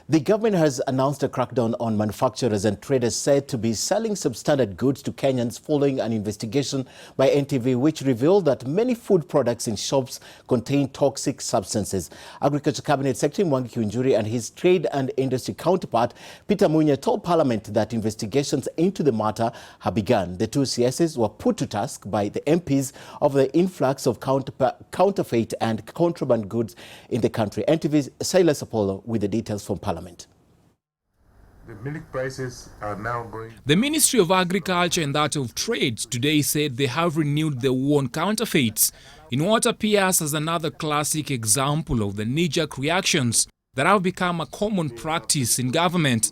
The government has announced a crackdown on manufacturers and traders said to be selling substandard goods to Kenyans following an investigation by NTV which revealed that many food products in shops contain toxic substances. Agriculture Cabinet Secretary Munya Kiunjuri and his trade and industry counterpart Peter Munya told Parliament that investigations into the matter have begun. The two CSs were put to task by the MPs of the influx of counterfeit and contraband goods in the country. NTV's Silas Apollo with the details from Parliament. The milk prices are now going... The Ministry of Agriculture and that of Trade today said they have renewed the war on counterfeits in what appears as another classic example of the knee-jerk reactions that have become a common practice in government.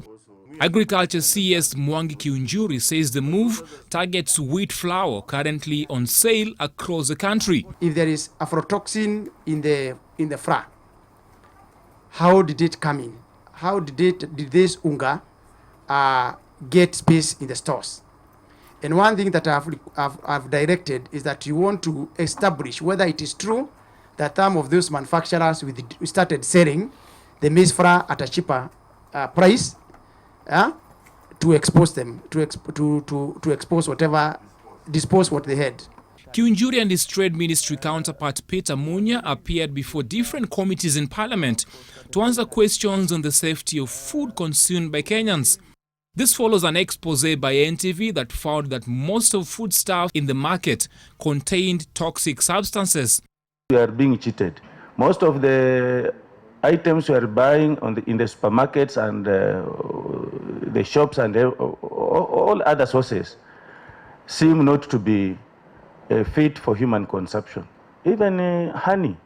Agriculture CS CSs Kiunjuri says the move targets wheat flour currently on sale across the country. If there is aflatoxin in the flour, how did it come in? How did this unga get space in the stores? And one thing that I've directed is that you want to establish whether it is true that some of those manufacturers we started selling the maize flour at a cheaper price to expose them, to expose whatever, dispose what they had. Kiunjuri and his Trade Ministry counterpart Peter Munya appeared before different committees in Parliament to answer questions on the safety of food consumed by Kenyans. This follows an expose by NTV that found that most of foodstuffs in the market contained toxic substances. We are being cheated. Most of the items we are buying in the supermarkets and the shops and all other sources seem not to be fit for human consumption. Even honey,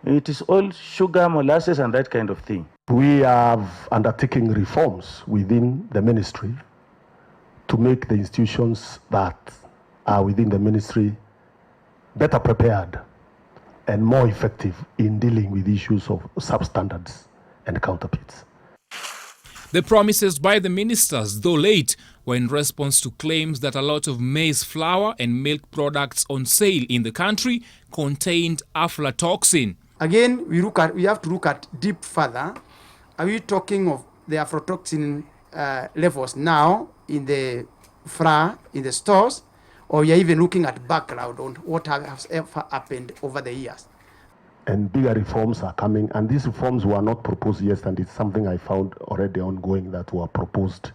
it is all sugar, molasses and that kind of thing. We have undertaken reforms within the ministry to make the institutions that are within the ministry better prepared and more effective in dealing with issues of substandards and counterfeits. The promises by the ministers, though late, were in response to claims that a lot of maize flour and milk products on sale in the country contained aflatoxin. Again, we have to look at deep further. Are we talking of the aflatoxin levels now in the flour in the stores, or we are even looking at background on what has ever happened over the years? And bigger reforms are coming, and these reforms were not proposed yet, and it's something I found already ongoing that were proposed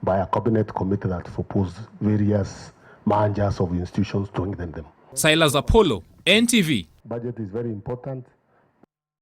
by a cabinet committee that proposed various managers of institutions to strengthen them. Silas Apollo, NTV. Budget is very important.